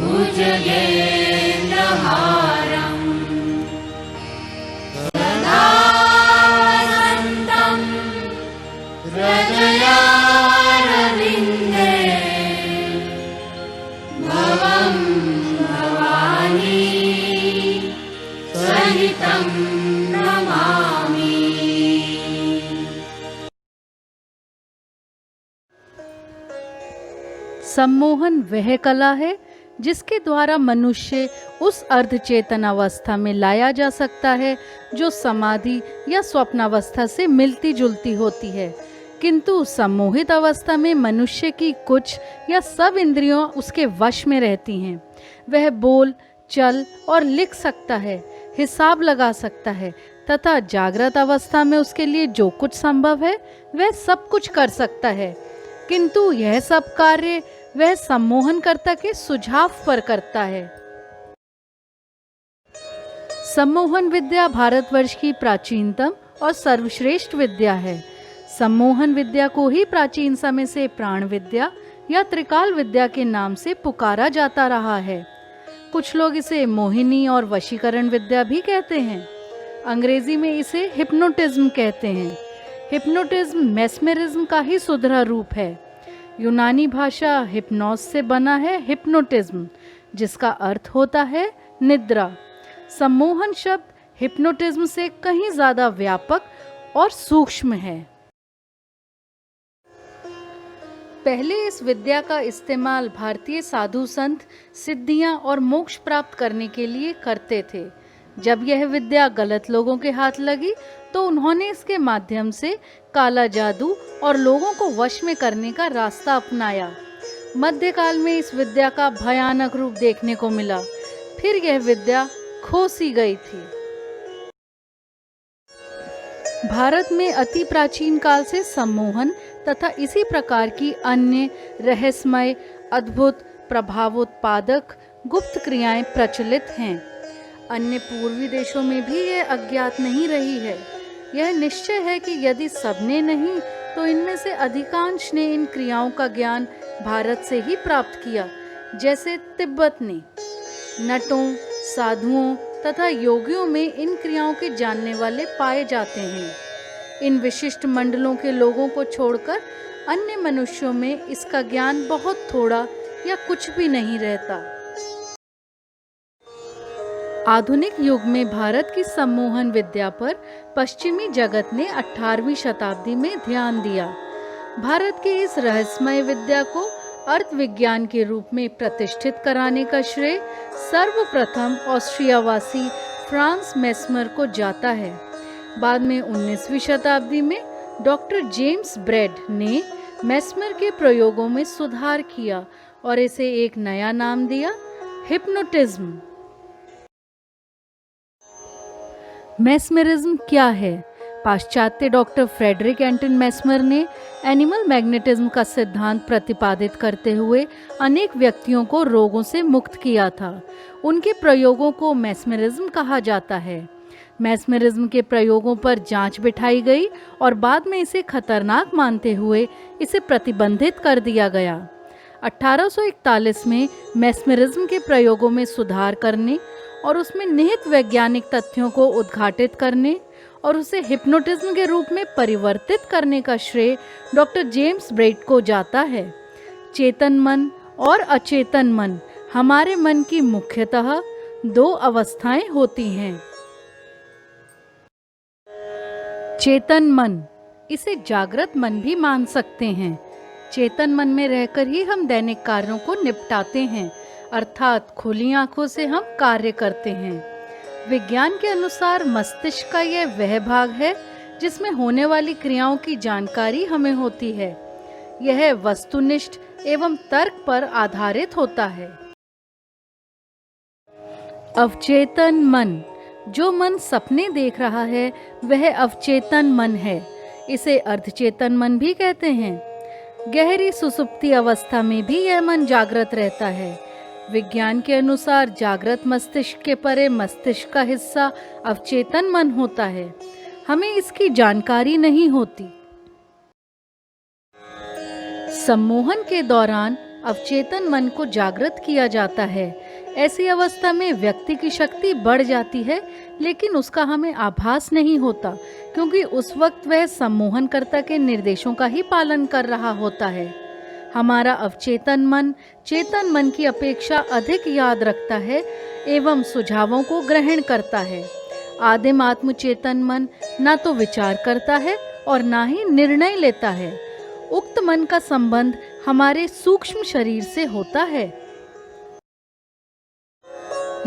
भुजगेन्द्रहारम् सदा वसन्तं हृदयारविन्दे भवं भवानी सहितं नमामि। सम्मोहन वह कला है जिसके द्वारा मनुष्य उस अर्धचेतन अवस्था में लाया जा सकता है जो समाधि या स्वप्नावस्था से मिलती जुलती होती है, किंतु सम्मोहित अवस्था में मनुष्य की कुछ या सब इंद्रियों उसके वश में रहती हैं। वह बोल, चल और लिख सकता है, हिसाब लगा सकता है तथा जागृत अवस्था में उसके लिए जो कुछ संभव है वह सब कुछ कर सकता है, किंतु यह सब कार्य वह सम्मोहनकर्ता के सुझाव पर करता है। सम्मोहन विद्या भारतवर्ष की प्राचीनतम और सर्वश्रेष्ठ विद्या है। सम्मोहन विद्या को ही प्राचीन समय से प्राण विद्या या त्रिकाल विद्या के नाम से पुकारा जाता रहा है। कुछ लोग इसे मोहिनी और वशीकरण विद्या भी कहते हैं। अंग्रेजी में इसे हिप्नोटिज्म कहते हैं। हिप्नोटिज्म मेस्मेरिज्म का ही सुधरा रूप है। यूनानी भाषा हिप्नोस से बना है हिप्नोटिज्म, जिसका अर्थ होता है निद्रा। सम्मोहन शब्द हिप्नोटिज्म से कहीं ज्यादा व्यापक और सूक्ष्म है। पहले इस विद्या का इस्तेमाल भारतीय साधु संत सिद्धियां और मोक्ष प्राप्त करने के लिए करते थे। जब यह विद्या गलत लोगों के हाथ लगी तो उन्होंने इसके माध्यम से काला जादू और लोगों को वश में करने का रास्ता अपनाया। मध्यकाल में इस विद्या का भयानक रूप देखने को मिला। फिर यह विद्या खो सी गई थी। भारत में अति प्राचीन काल से सम्मोहन तथा इसी प्रकार की अन्य रहस्यमय, अद्भुत, प्रभावोत्पादक गुप्त क्रियाएं प्रचलित हैं। अन्य पूर्वी देशों में भी यह अज्ञात नहीं रही है। यह निश्चय है कि यदि सबने नहीं तो इनमें से अधिकांश ने इन क्रियाओं का ज्ञान भारत से ही प्राप्त किया। जैसे तिब्बत ने नटों, साधुओं तथा योगियों में इन क्रियाओं के जानने वाले पाए जाते हैं। इन विशिष्ट मंडलों के लोगों को छोड़कर अन्य मनुष्यों में इसका ज्ञान बहुत थोड़ा या कुछ भी नहीं रहता। आधुनिक युग में भारत की सम्मोहन विद्या पर पश्चिमी जगत ने 18वीं शताब्दी में ध्यान दिया। भारत की इस रहस्यमय विद्या को अर्थ विज्ञान के रूप में प्रतिष्ठित कराने का श्रेय सर्वप्रथम ऑस्ट्रियावासी फ्रांस मेस्मर को जाता है। बाद में 19वीं शताब्दी में डॉक्टर जेम्स ब्रेड ने मेस्मर के प्रयोगों में सुधार किया और इसे एक नया नाम दिया, हिप्नोटिज्म। मेस्मेरिज्म क्या है? पाश्चात्य डॉक्टर फ्रेडरिक एंटन मेस्मर ने एनिमल मैग्नेटिज्म का सिद्धांत प्रतिपादित करते हुए अनेक व्यक्तियों को रोगों से मुक्त किया था। उनके प्रयोगों को मेस्मेरिज्म कहा जाता है। मेस्मेरिज्म के प्रयोगों पर जांच बिठाई गई और बाद में इसे खतरनाक मानते हुए इसे प्रतिबंधित कर दिया गया। 1841 में मेस्मेरिज्म के प्रयोगों में सुधार करने और उसमें निहित वैज्ञानिक तथ्यों को उद्घाटित करने और उसे हिप्नोटिज्म के रूप में परिवर्तित करने का श्रेय डॉक्टर जेम्स ब्रेड को जाता है। चेतन मन और अचेतन मन, हमारे मन की मुख्यतः 2 अवस्थाएं होती हैं। चेतन मन, इसे जागृत मन भी मान सकते हैं। चेतन मन में रहकर ही हम दैनिक कार्यों को निपटाते हैं, अर्थात खुली आंखों से हम कार्य करते हैं। विज्ञान के अनुसार मस्तिष्क का यह वह भाग है जिसमें होने वाली क्रियाओं की जानकारी हमें होती है। यह वस्तुनिष्ठ एवं तर्क पर आधारित होता है। अवचेतन मन, जो मन सपने देख रहा है वह अवचेतन मन है। इसे अर्धचेतन मन भी कहते हैं। गहरी सुसुप्ति अवस्था में भी यह मन जागृत रहता है। विज्ञान के अनुसार जागृत मस्तिष्क के परे मस्तिष्क का हिस्सा अवचेतन मन होता है। हमें इसकी जानकारी नहीं होती। सम्मोहन के दौरान अवचेतन मन को जागृत किया जाता है। ऐसी अवस्था में व्यक्ति की शक्ति बढ़ जाती है, लेकिन उसका हमें आभास नहीं होता, क्योंकि उस वक्त वह सम्मोहनकर्ता के निर्देशों का ही पालन कर रहा होता है। हमारा अवचेतन मन चेतन मन की अपेक्षा अधिक याद रखता है एवं सुझावों को ग्रहण करता है। आदिम आत्मचेतन मन ना तो विचार करता है और ना ही निर्णय लेता है। उक्त मन का संबंध हमारे सूक्ष्म शरीर से होता है।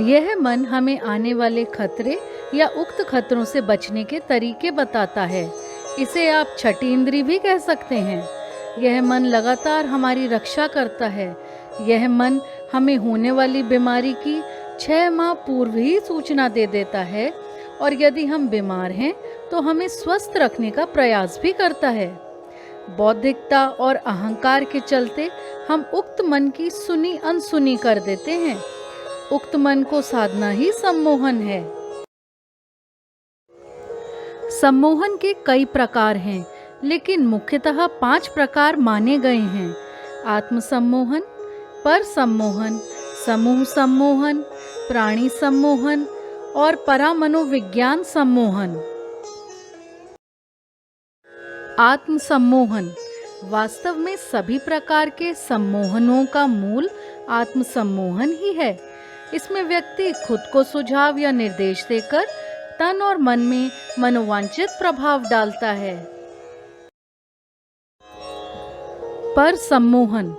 यह मन हमें आने वाले खतरे या उक्त खतरों से बचने के तरीके बताता है। इसे आप छठी इंद्री भी कह सकते हैं। यह मन लगातार हमारी रक्षा करता है। यह मन हमें होने वाली बीमारी की 6 माह पूर्व ही सूचना दे देता है, और यदि हम बीमार हैं तो हमें स्वस्थ रखने का प्रयास भी करता है। बौद्धिकता और अहंकार के चलते हम उक्त मन की सुनी अनसुनी कर देते हैं। उक्त मन को साधना ही सम्मोहन है। सम्मोहन के कई प्रकार हैं, लेकिन मुख्यतः 5 प्रकार माने गए हैं। आत्म सम्मोहन, पर सम्मोहन, समूह सम्मोहन, प्राणी सम्मोहन और परामनोविज्ञान सम्मोहन। आत्म सम्मोहन वास्तव में सभी प्रकार के सम्मोहनों का मूल आत्म सम्मोहन ही है। इसमें व्यक्ति खुद को सुझाव या निर्देश देकर तन और मन में मनोवांछित प्रभाव डालता है। पर सम्मोहन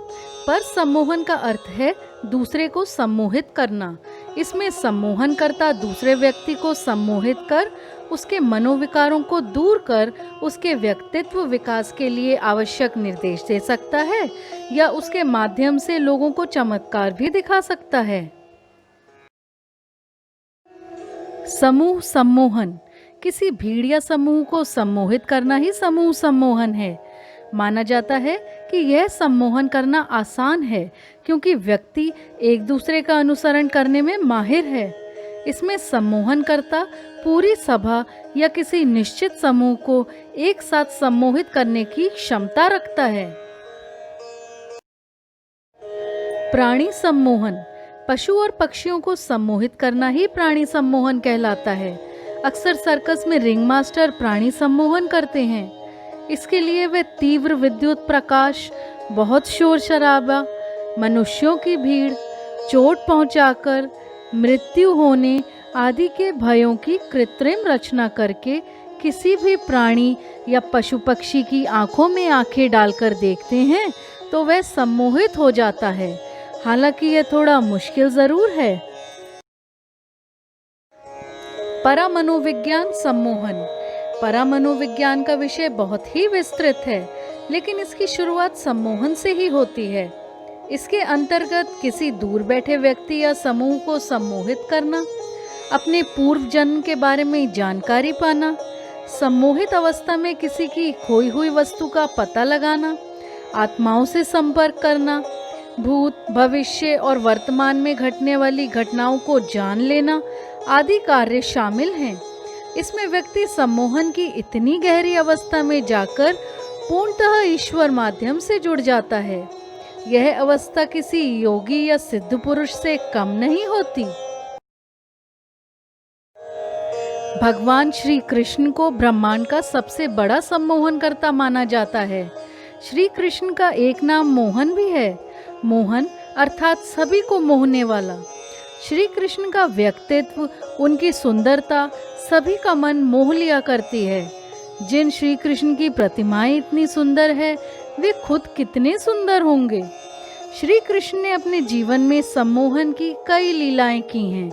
का अर्थ है दूसरे को सम्मोहित करना। इसमें सम्मोहनकर्ता दूसरे व्यक्ति को सम्मोहित कर उसके मनोविकारों को दूर कर उसके व्यक्तित्व विकास के लिए आवश्यक निर्देश दे सकता है, या उसके माध्यम से लोगों को चमत्कार भी दिखा सकता है। समूह सम्मोहन, किसी भीड़ या समूह को सम्मोहित करना ही समूह सम्मोहन है। माना जाता है कि यह सम्मोहन करना आसान है, क्योंकि व्यक्ति एक दूसरे का अनुसरण करने में माहिर है। इसमें सम्मोहनकर्ता पूरी सभा या किसी निश्चित समूह को एक साथ सम्मोहित करने की क्षमता रखता है। प्राणी सम्मोहन, पशु और पक्षियों को सम्मोहित करना ही प्राणी सम्मोहन कहलाता है। अक्सर सर्कस में रिंग मास्टर प्राणी सम्मोहन करते हैं। इसके लिए वे तीव्र विद्युत प्रकाश, बहुत शोर शराबा, मनुष्यों की भीड़, चोट पहुंचाकर, मृत्यु होने आदि के भयों की कृत्रिम रचना करके किसी भी प्राणी या पशु पक्षी की आंखों में आंखें डालकर देखते हैं तो वह सम्मोहित हो जाता है। हालांकि यह थोड़ा मुश्किल जरूर है। परामनोविज्ञान सम्मोहन, परामनोविज्ञान का विषय बहुत ही विस्तृत है, लेकिन इसकी शुरुआत सम्मोहन से ही होती है। इसके अंतर्गत किसी दूर बैठे व्यक्ति या समूह को सम्मोहित करना, अपने पूर्व जन्म के बारे में जानकारी पाना, सम्मोहित अवस्था में किसी की खोई हुई वस्तु का पता लगाना, आत्माओं से संपर्क करना, भूत, भविष्य और वर्तमान में घटने वाली घटनाओं को जान लेना आदि कार्य शामिल हैं। इसमें व्यक्ति सम्मोहन की इतनी गहरी अवस्था में जाकर पूर्णतः ईश्वर माध्यम से जुड़ जाता है। यह अवस्था किसी योगी या सिद्ध पुरुष से कम नहीं होती। भगवान श्री कृष्ण को ब्रह्मांड का सबसे बड़ा सम्मोहनकर्ता माना जाता है। श्री कृष्ण का एक नाम मोहन भी है। मोहन अर्थात सभी को मोहने वाला। श्री कृष्ण का व्यक्तित्व, उनकी सुंदरता सभी का मन मोह लिया करती है। जिन श्री कृष्ण की प्रतिमाएं इतनी सुंदर है, वे खुद कितने सुंदर होंगे। श्री कृष्ण ने अपने जीवन में सम्मोहन की कई लीलाएं की हैं।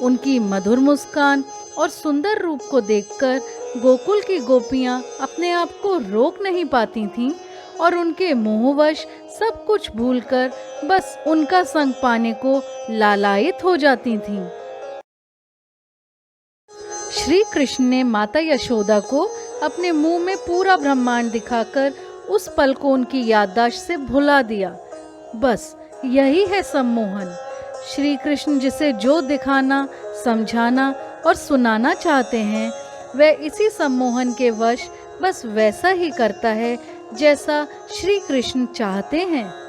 उनकी मधुर मुस्कान और सुंदर रूप को देखकर गोकुल की गोपियां अपने आप को रोक नहीं पाती थीं और उनके मोहवश सब कुछ भूलकर बस उनका संग पाने को लालायित हो जाती थीं। श्री कृष्ण ने माता यशोदा को अपने मुंह में पूरा ब्रह्मांड दिखाकर उस पल को उनकी याददाश्त से भुला दिया। बस यही है सम्मोहन। श्री कृष्ण जिसे जो दिखाना, समझाना और सुनाना चाहते हैं, वह इसी सम्मोहन के वश बस वैसा ही करता है जैसा श्री कृष्ण चाहते हैं।